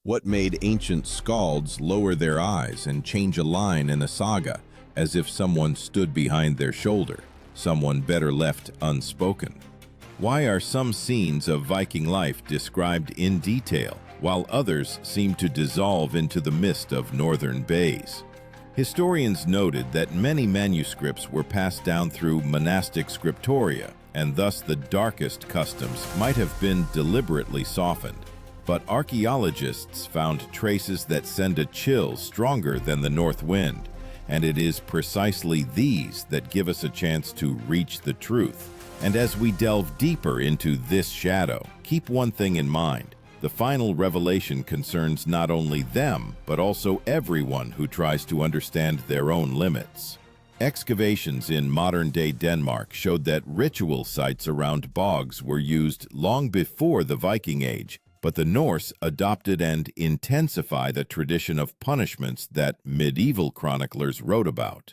What made ancient skalds lower their eyes and change a line in a saga, as if someone stood behind their shoulder, someone better left unspoken? Why are some scenes of Viking life described in detail, while others seem to dissolve into the mist of northern bays? Historians noted that many manuscripts were passed down through monastic scriptoria, and thus the darkest customs might have been deliberately softened. But archaeologists found traces that send a chill stronger than the north wind, and it is precisely these that give us a chance to reach the truth. And as we delve deeper into this shadow, keep one thing in mind. The final revelation concerns not only them, but also everyone who tries to understand their own limits. Excavations in modern-day Denmark showed that ritual sites around bogs were used long before the Viking Age, but the Norse adopted and intensified the tradition of punishments that medieval chroniclers wrote about.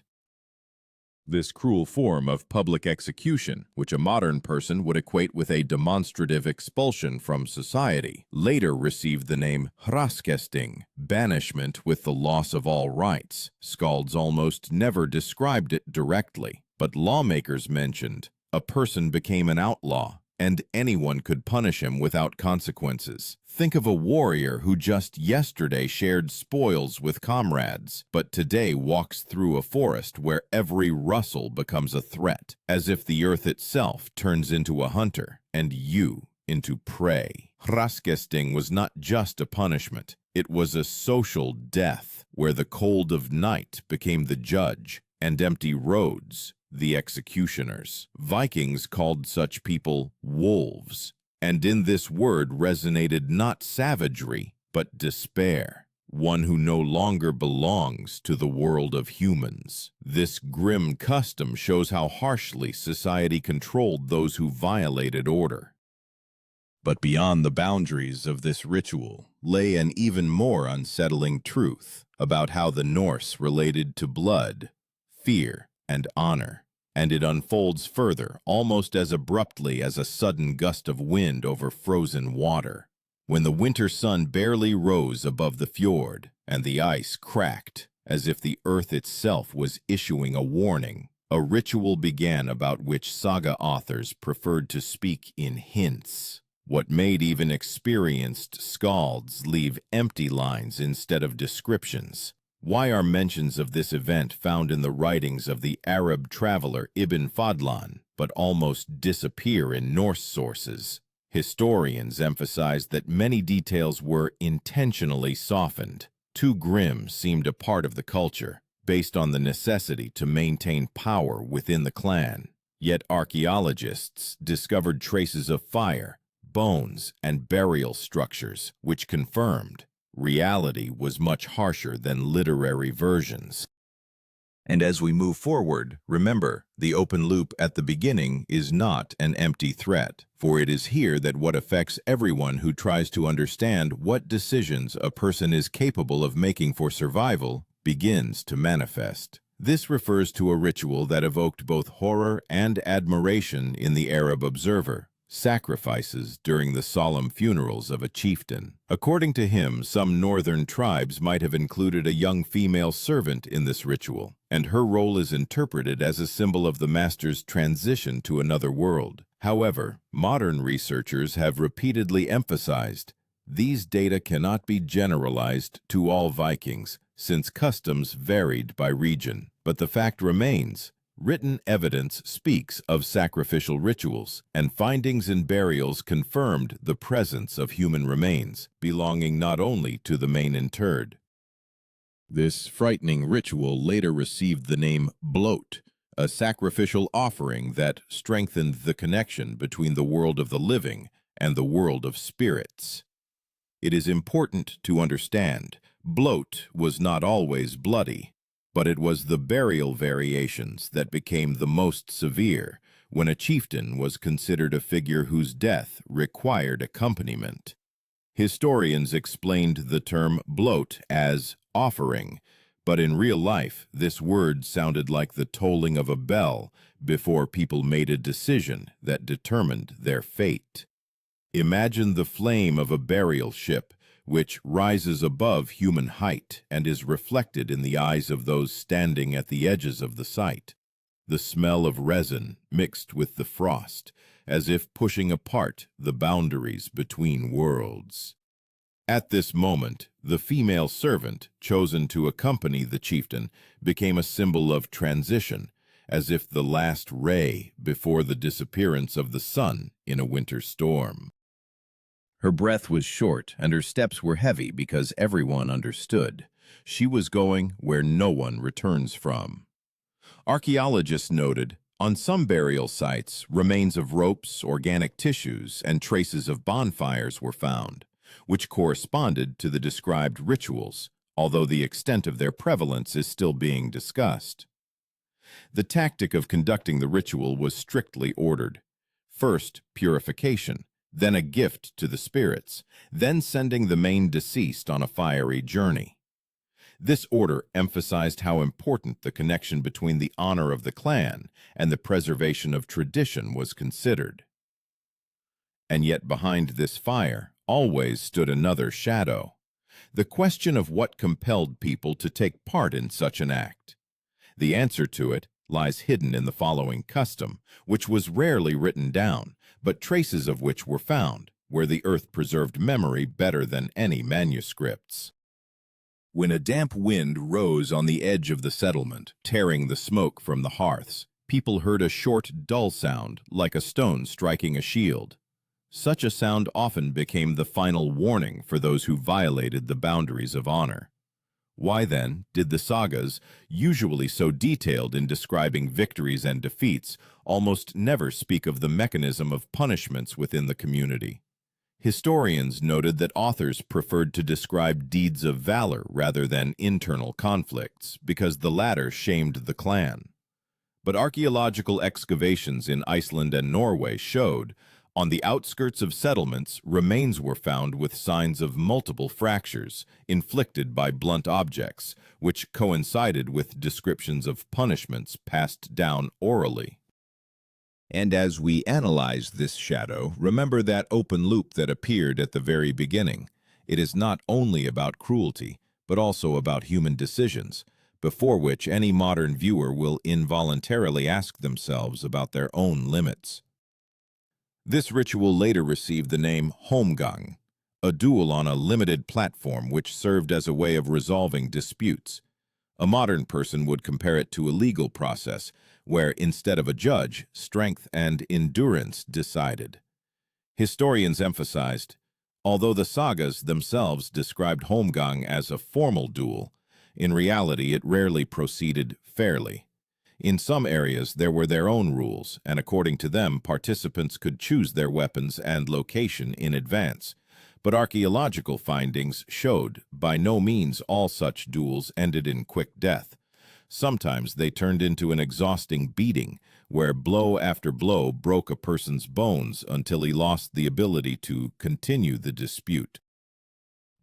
This cruel form of public execution, which a modern person would equate with a demonstrative expulsion from society, later received the name hraskesting, banishment with the loss of all rights. Skalds almost never described it directly, but lawmakers mentioned a person became an outlaw, and anyone could punish him without consequences. Think of a warrior who just yesterday shared spoils with comrades, but today walks through a forest where every rustle becomes a threat, as if the earth itself turns into a hunter, and you into prey. Hraskesting was not just a punishment, it was a social death, where the cold of night became the judge, and empty roads the executioners. Vikings called such people wolves, and in this word resonated not savagery, but despair, one who no longer belongs to the world of humans. This grim custom shows how harshly society controlled those who violated order. But beyond the boundaries of this ritual lay an even more unsettling truth about how the Norse related to blood, fear, and honor, and it unfolds further almost as abruptly as a sudden gust of wind over frozen water. When the winter sun barely rose above the fjord, and the ice cracked as if the earth itself was issuing a warning, a ritual began about which saga authors preferred to speak in hints. What made even experienced skalds leave empty lines instead of descriptions? Why are mentions of this event found in the writings of the Arab traveler Ibn Fadlan, but almost disappear in Norse sources? Historians emphasize that many details were intentionally softened. Too grim seemed a part of the culture, based on the necessity to maintain power within the clan. Yet archaeologists discovered traces of fire, bones, and burial structures, which confirmed reality was much harsher than literary versions. And as we move forward, remember, the open loop at the beginning is not an empty threat, for it is here that what affects everyone who tries to understand what decisions a person is capable of making for survival begins to manifest. This refers to a ritual that evoked both horror and admiration in the Arab observer: sacrifices during the solemn funerals of a chieftain. According to him, some northern tribes might have included a young female servant in this ritual, and her role is interpreted as a symbol of the master's transition to another world. However, modern researchers have repeatedly emphasized these data cannot be generalized to all Vikings, since customs varied by region. But the fact remains, written evidence speaks of sacrificial rituals, and findings in burials confirmed the presence of human remains, belonging not only to the main interred. This frightening ritual later received the name bloat, a sacrificial offering that strengthened the connection between the world of the living and the world of spirits. It is important to understand, bloat was not always bloody, but it was the burial variations that became the most severe, when a chieftain was considered a figure whose death required accompaniment. Historians explained the term bloat as offering, but in real life this word sounded like the tolling of a bell before people made a decision that determined their fate. Imagine the flame of a burial ship, which rises above human height and is reflected in the eyes of those standing at the edges of the site. The smell of resin mixed with the frost, as if pushing apart the boundaries between worlds. At this moment, the female servant chosen to accompany the chieftain became a symbol of transition, as if the last ray before the disappearance of the sun in a winter storm. Her breath was short and her steps were heavy because everyone understood. She was going where no one returns from. Archaeologists noted, on some burial sites, remains of ropes, organic tissues, and traces of bonfires were found, which corresponded to the described rituals, although the extent of their prevalence is still being discussed. The tactic of conducting the ritual was strictly ordered. First, purification, then a gift to the spirits, then sending the main deceased on a fiery journey. This order emphasized how important the connection between the honor of the clan and the preservation of tradition was considered. And yet behind this fire always stood another shadow, the question of what compelled people to take part in such an act. The answer to it lies hidden in the following custom, which was rarely written down, but traces of which were found, where the earth preserved memory better than any manuscripts. When a damp wind rose on the edge of the settlement, tearing the smoke from the hearths, people heard a short, dull sound, like a stone striking a shield. Such a sound often became the final warning for those who violated the boundaries of honor. Why, then, did the sagas, usually so detailed in describing victories and defeats, almost never speak of the mechanism of punishments within the community? Historians noted that authors preferred to describe deeds of valor rather than internal conflicts, because the latter shamed the clan. But archaeological excavations in Iceland and Norway showed, on the outskirts of settlements, remains were found with signs of multiple fractures, inflicted by blunt objects, which coincided with descriptions of punishments passed down orally. And as we analyze this shadow, remember that open loop that appeared at the very beginning. It is not only about cruelty, but also about human decisions, before which any modern viewer will involuntarily ask themselves about their own limits. This ritual later received the name Holmgang, a duel on a limited platform which served as a way of resolving disputes. A modern person would compare it to a legal process, where instead of a judge, strength and endurance decided. Historians emphasized, although the sagas themselves described Holmgang as a formal duel, in reality it rarely proceeded fairly. In some areas there were their own rules, and according to them participants could choose their weapons and location in advance. But archaeological findings showed by no means all such duels ended in quick death. Sometimes they turned into an exhausting beating, where blow after blow broke a person's bones until he lost the ability to continue the dispute.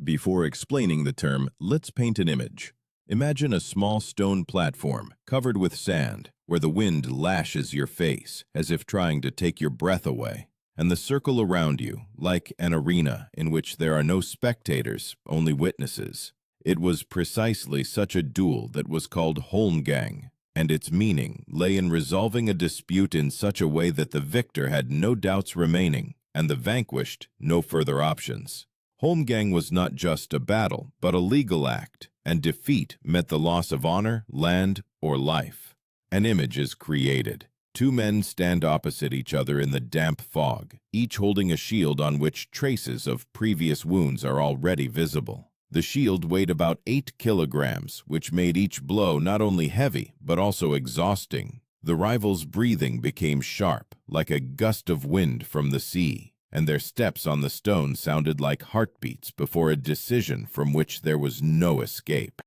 Before explaining the term, let's paint an image. Imagine a small stone platform covered with sand, where the wind lashes your face as if trying to take your breath away, and the circle around you, like an arena in which there are no spectators, only witnesses. It was precisely such a duel that was called Holmgang, and its meaning lay in resolving a dispute in such a way that the victor had no doubts remaining, and the vanquished no further options. Holmgang was not just a battle, but a legal act, and defeat meant the loss of honor, land, or life. An image is created. Two men stand opposite each other in the damp fog, each holding a shield on which traces of previous wounds are already visible. The shield weighed about 8 kilograms, which made each blow not only heavy, but also exhausting. The rivals' breathing became sharp, like a gust of wind from the sea, and their steps on the stone sounded like heartbeats before a decision from which there was no escape.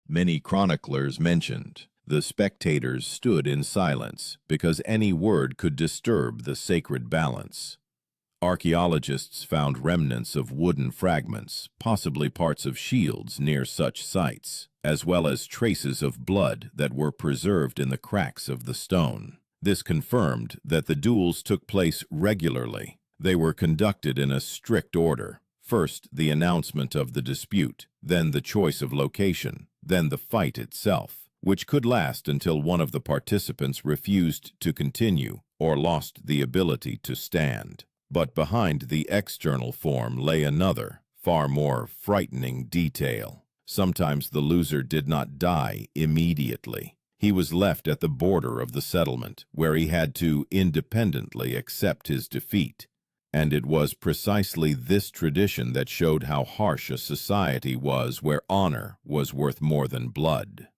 Many chroniclers mentioned, the spectators stood in silence because any word could disturb the sacred balance. Archaeologists found remnants of wooden fragments, possibly parts of shields near such sites, as well as traces of blood that were preserved in the cracks of the stone. This confirmed that the duels took place regularly. They were conducted in a strict order, First, the announcement of the dispute, then the choice of location, then the fight itself, which could last until one of the participants refused to continue or lost the ability to stand. But behind the external form lay another, far more frightening detail. Sometimes the loser did not die immediately. He was left at the border of the settlement, where he had to independently accept his defeat. And it was precisely this tradition that showed how harsh a society was where honor was worth more than blood.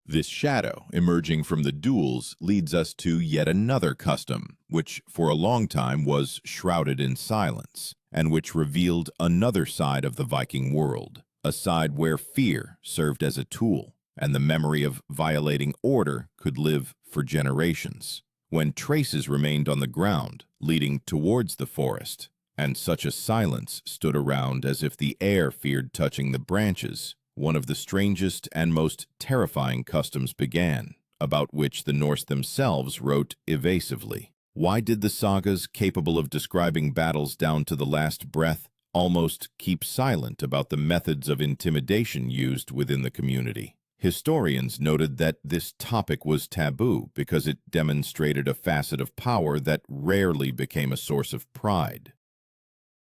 This shadow emerging from the duels leads us to yet another custom, which for a long time was shrouded in silence, and which revealed another side of the Viking world, a side where fear served as a tool, and the memory of violating order could live for generations. When traces remained on the ground, leading towards the forest, and such a silence stood around as if the air feared touching the branches, one of the strangest and most terrifying customs began, about which the Norse themselves wrote evasively. Why did the sagas, capable of describing battles down to the last breath, almost keep silent about the methods of intimidation used within the community? Historians noted that this topic was taboo because it demonstrated a facet of power that rarely became a source of pride.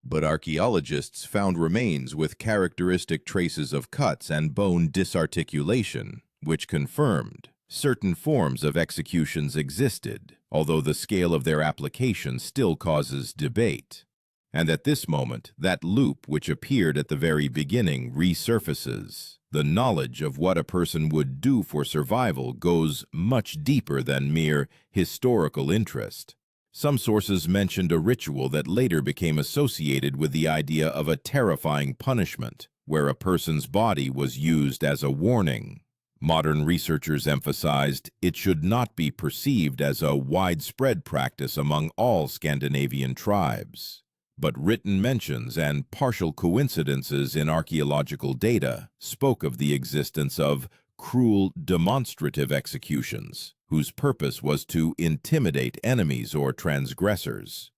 But archaeologists found remains with characteristic traces of cuts and bone disarticulation, which confirmed certain forms of executions existed, although the scale of their application still causes debate. And at this moment, that loop which appeared at the very beginning resurfaces. The knowledge of what a person would do for survival goes much deeper than mere historical interest. Some sources mentioned a ritual that later became associated with the idea of a terrifying punishment, where a person's body was used as a warning. Modern researchers emphasized it should not be perceived as a widespread practice among all Scandinavian tribes. But written mentions and partial coincidences in archaeological data spoke of the existence of cruel demonstrative executions, whose purpose was to intimidate enemies or transgressors.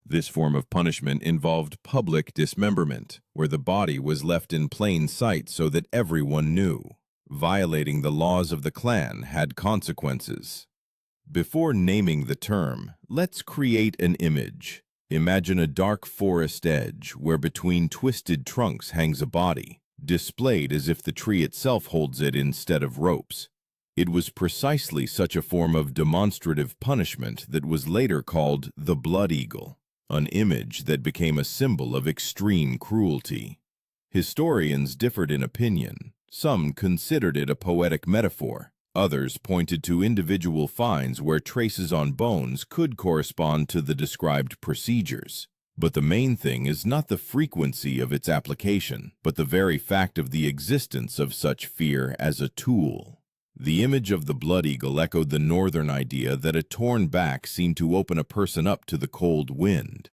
This form of punishment involved public dismemberment, where the body was left in plain sight so that everyone knew. Violating the laws of the clan had consequences. Before naming the term, let's create an image. Imagine a dark forest edge where between twisted trunks hangs a body, displayed as if the tree itself holds it instead of ropes. It was precisely such a form of demonstrative punishment that was later called the blood eagle, an image that became a symbol of extreme cruelty. Historians differed in opinion. Some considered it a poetic metaphor. Others pointed to individual finds where traces on bones could correspond to the described procedures. But the main thing is not the frequency of its application, but the very fact of the existence of such fear as a tool. The image of the blood eagle echoed the northern idea that a torn back seemed to open a person up to the cold wind.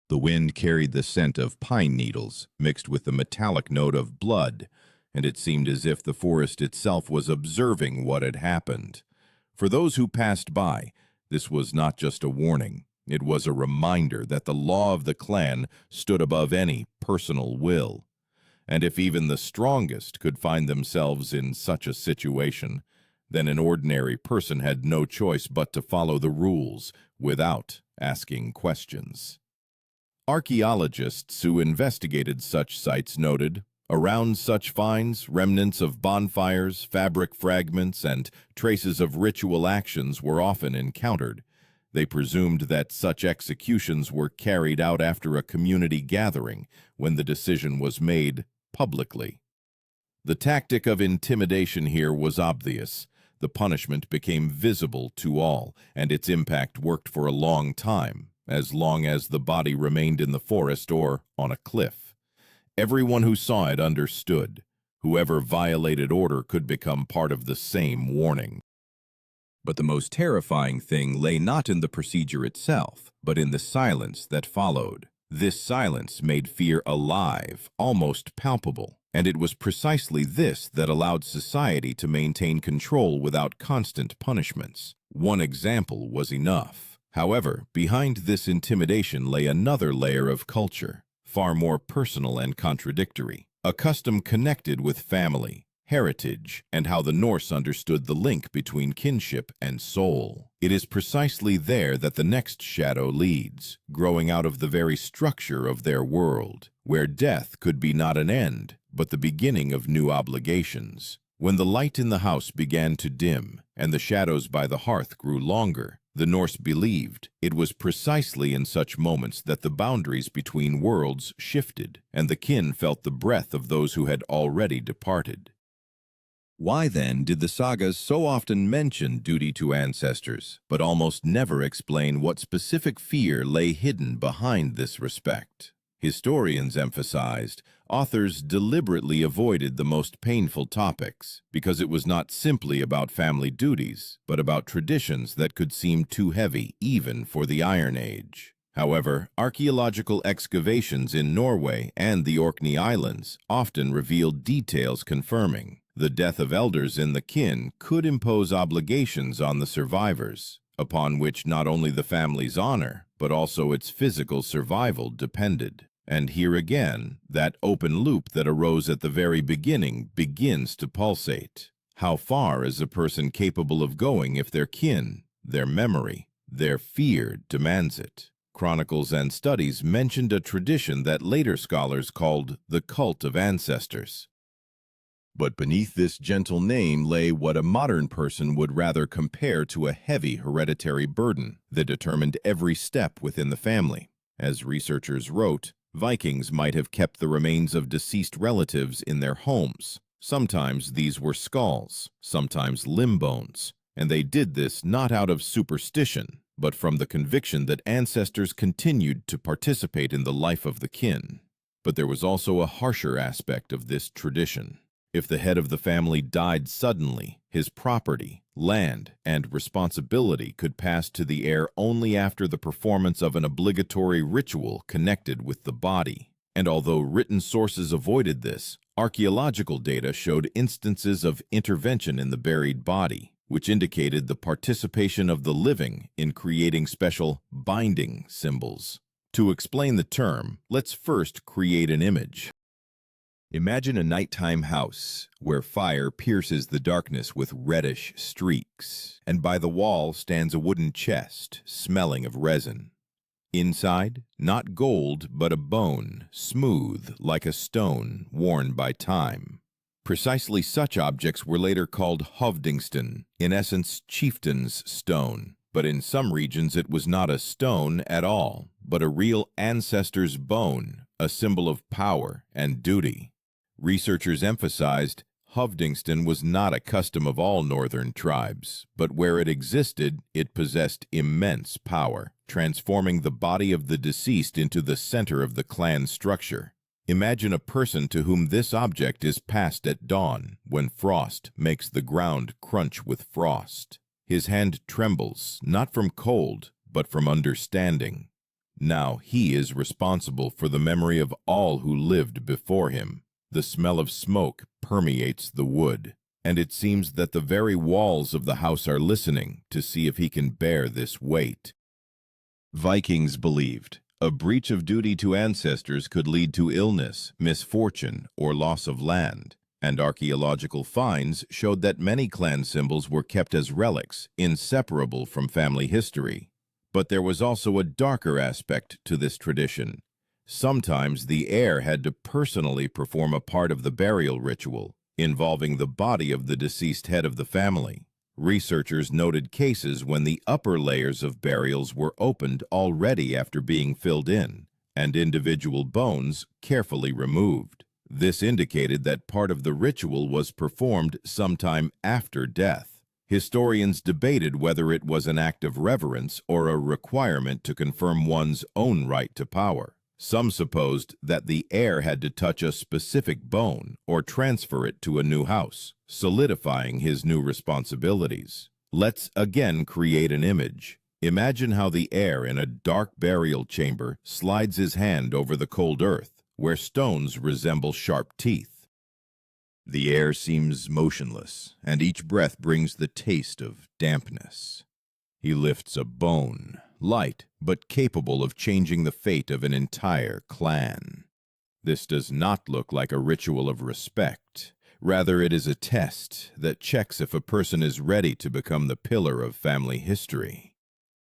The wind carried the scent of pine needles, mixed with the metallic note of blood, and it seemed as if the forest itself was observing what had happened. For those who passed by, this was not just a warning. It was a reminder that the law of the clan stood above any personal will. And if even the strongest could find themselves in such a situation, then an ordinary person had no choice but to follow the rules without asking questions. Archaeologists who investigated such sites noted, around such finds, remnants of bonfires, fabric fragments, and traces of ritual actions were often encountered. They presumed that such executions were carried out after a community gathering when the decision was made publicly. The tactic of intimidation here was obvious. The punishment became visible to all, and its impact worked for a long long as the body remained in the forest or on a cliff. Everyone who saw it understood. Whoever violated order could become part of the same warning. But the most terrifying thing lay not in the procedure itself, but in the silence that followed. This silence made fear alive, almost palpable, and it was precisely this that allowed society to maintain control without constant punishments. One example was enough. However, behind this intimidation lay another layer of culture, far more personal and contradictory, a custom connected with family, heritage, and how the Norse understood the link between kinship and soul. It is precisely there that the next shadow leads, growing out of the very structure of their world, where death could be not an end, but the beginning of new obligations. When the light in the house began to dim, and the shadows by the hearth grew longer, the Norse believed it was precisely in such moments that the boundaries between worlds shifted, and the kin felt the breath of those who had already departed. Why then did the sagas so often mention duty to ancestors, but almost never explain what specific fear lay hidden behind this respect? Historians emphasized authors deliberately avoided the most painful topics because it was not simply about family duties, but about traditions that could seem too heavy even for the Iron Age. However, archaeological excavations in Norway and the Orkney Islands often revealed details confirming the death of elders in the kin could impose obligations on the survivors, upon which not only the family's honor, but also its physical survival depended. And here again, that open loop that arose at the very beginning begins to pulsate. How far is a person capable of going if their kin, their memory, their fear demands it? Chronicles and studies mentioned a tradition that later scholars called the cult of ancestors. But beneath this gentle name lay what a modern person would rather compare to a heavy hereditary burden that determined every step within the family. As researchers wrote, Vikings might have kept the remains of deceased relatives in their homes. Sometimes these were skulls, sometimes limb bones, and they did this not out of superstition, but from the conviction that ancestors continued to participate in the life of the kin. But there was also a harsher aspect of this tradition. If the head of the family died suddenly, his property, land, and responsibility could pass to the heir only after the performance of an obligatory ritual connected with the body. And although written sources avoided this, archaeological data showed instances of intervention in the buried body, which indicated the participation of the living in creating special binding symbols. To explain the term, let's first create an image. Imagine a nighttime house where fire pierces the darkness with reddish streaks, and by the wall stands a wooden chest smelling of resin. Inside, not gold, but a bone, smooth like a stone worn by time. Precisely such objects were later called hovdingston, in essence chieftain's stone, but in some regions it was not a stone at all, but a real ancestor's bone, a symbol of power and duty. Researchers emphasized hovdingston was not a custom of all northern tribes, but where it existed, it possessed immense power, transforming the body of the deceased into the center of the clan structure. Imagine a person to whom this object is passed at dawn, when frost makes the ground crunch with frost. His hand trembles, not from cold, but from understanding. Now he is responsible for the memory of all who lived before him. The smell of smoke permeates the wood, and it seems that the very walls of the house are listening to see if he can bear this weight. Vikings believed a breach of duty to ancestors could lead to illness, misfortune, or loss of land, and archaeological finds showed that many clan symbols were kept as relics, inseparable from family history. But there was also a darker aspect to this tradition. Sometimes the heir had to personally perform a part of the burial ritual, involving the body of the deceased head of the family. Researchers noted cases when the upper layers of burials were opened already after being filled in, and individual bones carefully removed. This indicated that part of the ritual was performed sometime after death. Historians debated whether it was an act of reverence or a requirement to confirm one's own right to power. Some supposed that the heir had to touch a specific bone or transfer it to a new house, solidifying his new responsibilities. Let's again create an image. Imagine how the heir in a dark burial chamber slides his hand over the cold earth, where stones resemble sharp teeth. The air seems motionless, and each breath brings the taste of dampness. He lifts a bone, light but capable of changing the fate of an entire clan. This does not look like a ritual of respect. Rather, it is a test that checks if a person is ready to become the pillar of family history.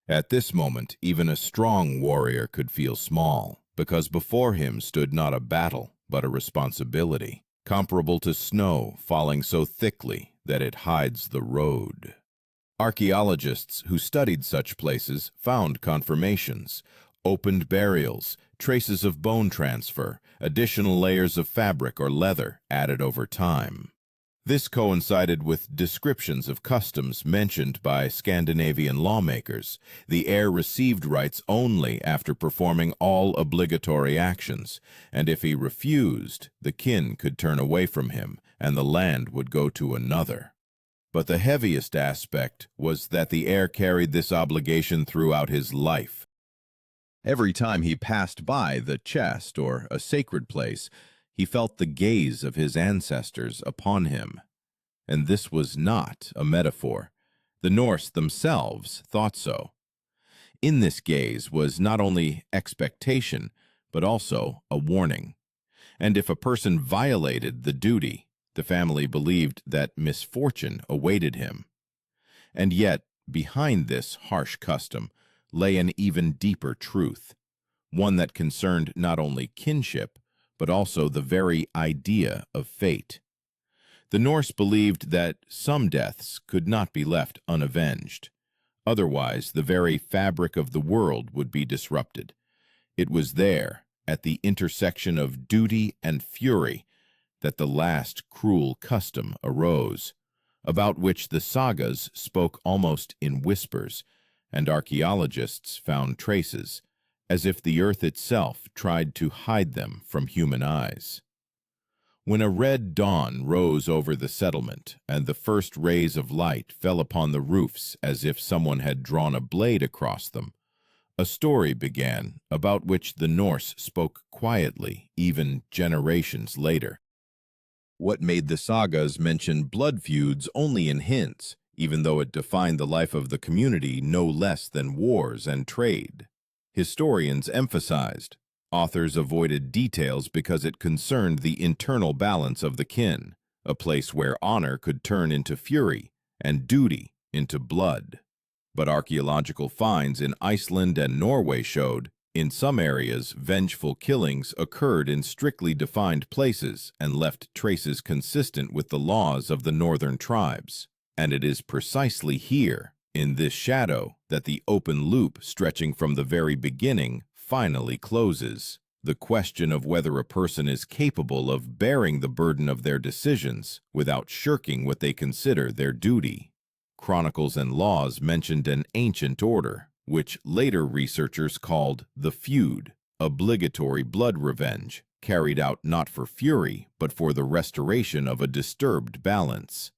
At this moment, even a strong warrior could feel small, because before him stood not a battle, but a responsibility, comparable to snow falling so thickly that it hides the road. Archaeologists who studied such places found confirmations, opened burials, traces of bone transfer, additional layers of fabric or leather added over time. This coincided with descriptions of customs mentioned by Scandinavian lawmakers. The heir received rights only after performing all obligatory actions, and if he refused, the kin could turn away from him, and the land would go to another. But the heaviest aspect was that the heir carried this obligation throughout his life. Every time he passed by the chest or a sacred place, he felt the gaze of his ancestors upon him. And this was not a metaphor. The Norse themselves thought so. In this gaze was not only expectation, but also a warning. And if a person violated the duty, the family believed that misfortune awaited him. And yet, behind this harsh custom lay an even deeper truth, one that concerned not only kinship, but also the very idea of fate. The Norse believed that some deaths could not be left unavenged. Otherwise, the very fabric of the world would be disrupted. It was there, at the intersection of duty and fury, that the last cruel custom arose, about which the sagas spoke almost in whispers, and archaeologists found traces, as if the earth itself tried to hide them from human eyes. When a red dawn rose over the settlement, and the first rays of light fell upon the roofs as if someone had drawn a blade across them, a story began about which the Norse spoke quietly, even generations later. What made the sagas mention blood feuds only in hints, even though it defined the life of the community no less than wars and trade. Historians emphasized, authors avoided details because it concerned the internal balance of the kin, a place where honor could turn into fury and duty into blood. But archaeological finds in Iceland and Norway showed, in some areas, vengeful killings occurred in strictly defined places and left traces consistent with the laws of the northern tribes. And it is precisely here, in this shadow, that the open loop stretching from the very beginning finally closes. The question of whether a person is capable of bearing the burden of their decisions without shirking what they consider their duty. Chronicles and laws mentioned an ancient order, which later researchers called the feud, obligatory blood revenge, carried out not for fury, but for the restoration of a disturbed balance.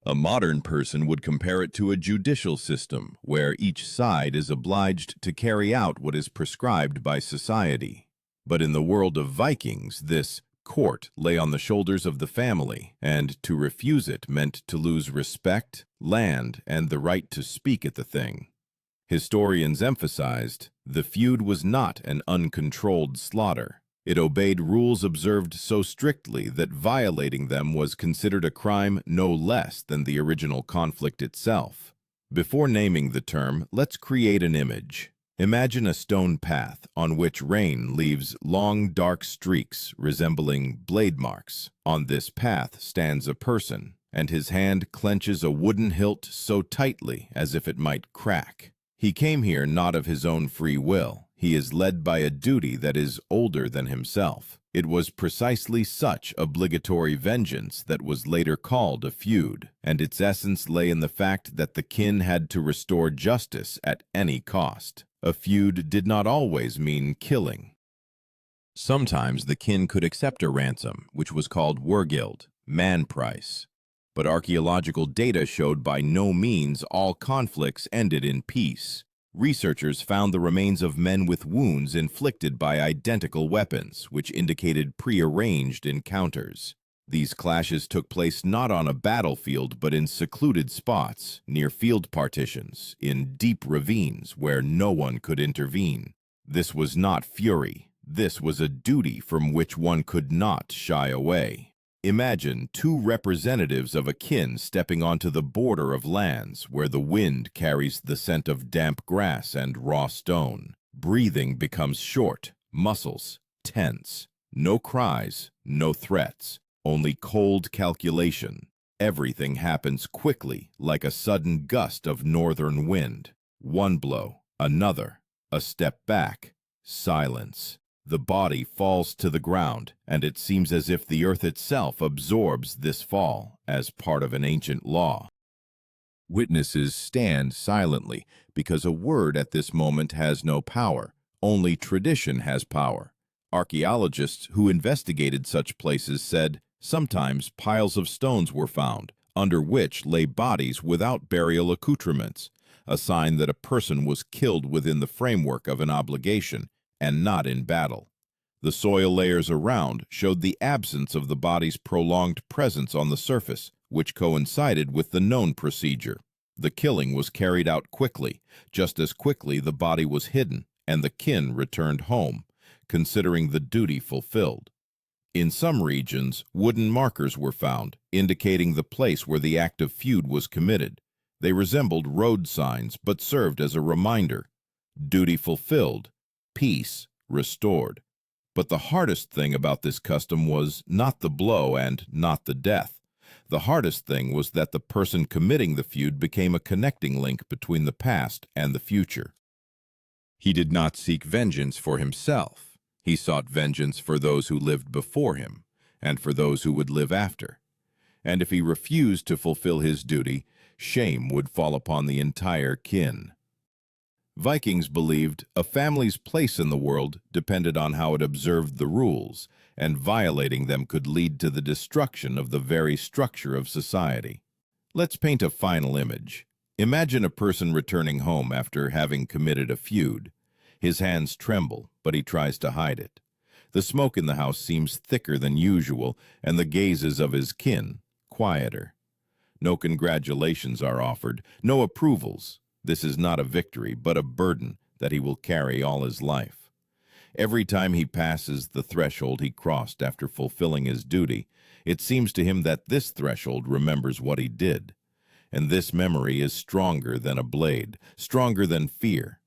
A modern person would compare it to a judicial system, where each side is obliged to carry out what is prescribed by society. But in the world of Vikings, this court lay on the shoulders of the family, and to refuse it meant to lose respect, land, and the right to speak at the thing. Historians emphasized, the feud was not an uncontrolled slaughter. It obeyed rules observed so strictly that violating them was considered a crime no less than the original conflict itself. Before naming the term, let's create an image. Imagine a stone path on which rain leaves long, dark streaks resembling blade marks. On this path stands a person, and his hand clenches a wooden hilt so tightly as if it might crack. He came here not of his own free will. He is led by a duty that is older than himself. It was precisely such obligatory vengeance that was later called a feud, and its essence lay in the fact that the kin had to restore justice at any cost. A feud did not always mean killing. Sometimes the kin could accept a ransom, which was called wergild, man price. But archaeological data showed by no means all conflicts ended in peace. Researchers found the remains of men with wounds inflicted by identical weapons, which indicated prearranged encounters. These clashes took place not on a battlefield but in secluded spots, near field partitions, in deep ravines where no one could intervene. This was not fury. This was a duty from which one could not shy away. Imagine two representatives of a kin stepping onto the border of lands where the wind carries the scent of damp grass and raw stone. Breathing becomes short, muscles tense. No cries, no threats, only cold calculation. Everything happens quickly, like a sudden gust of northern wind. One blow, another, a step back, silence. The body falls to the ground, and it seems as if the earth itself absorbs this fall as part of an ancient law. Witnesses stand silently because a word at this moment has no power. Only tradition has power. Archaeologists who investigated such places said sometimes piles of stones were found, under which lay bodies without burial accoutrements, a sign that a person was killed within the framework of an obligation and not in battle. The soil layers around showed the absence of the body's prolonged presence on the surface, which coincided with the known procedure. The killing was carried out quickly. Just as quickly the body was hidden, and the kin returned home, considering the duty fulfilled. In some regions, wooden markers were found, indicating the place where the act of feud was committed. They resembled road signs, but served as a reminder. Duty fulfilled, peace restored. But the hardest thing about this custom was not the blow and not the death. The hardest thing was that the person committing the feud became a connecting link between the past and the future. He did not seek vengeance for himself. He sought vengeance for those who lived before him and for those who would live after. And if he refused to fulfill his duty, shame would fall upon the entire kin. Vikings believed a family's place in the world depended on how it observed the rules, and violating them could lead to the destruction of the very structure of society. Let's paint a final image. Imagine a person returning home after having committed a feud. His hands tremble, but he tries to hide it. The smoke in the house seems thicker than usual, and the gazes of his kin quieter. No congratulations are offered, no approvals. This is not a victory, but a burden that he will carry all his life. Every time he passes the threshold he crossed after fulfilling his duty, it seems to him that this threshold remembers what he did. And this memory is stronger than a blade, stronger than fear.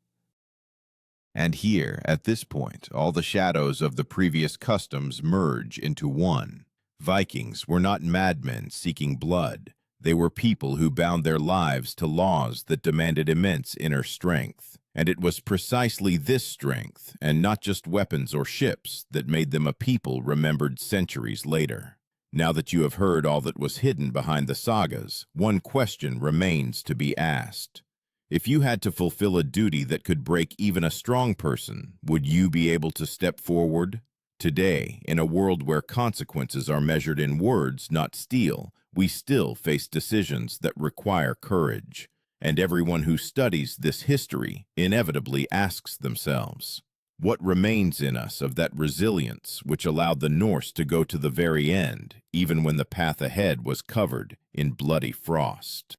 And here, at this point, all the shadows of the previous customs merge into one. Vikings were not madmen seeking blood. They were people who bound their lives to laws that demanded immense inner strength. And it was precisely this strength, and not just weapons or ships, that made them a people remembered centuries later. Now that you have heard all that was hidden behind the sagas, one question remains to be asked. If you had to fulfill a duty that could break even a strong person, would you be able to step forward? Today, in a world where consequences are measured in words, not steel, we still face decisions that require courage. And everyone who studies this history inevitably asks themselves, what remains in us of that resilience which allowed the Norse to go to the very end, even when the path ahead was covered in bloody frost?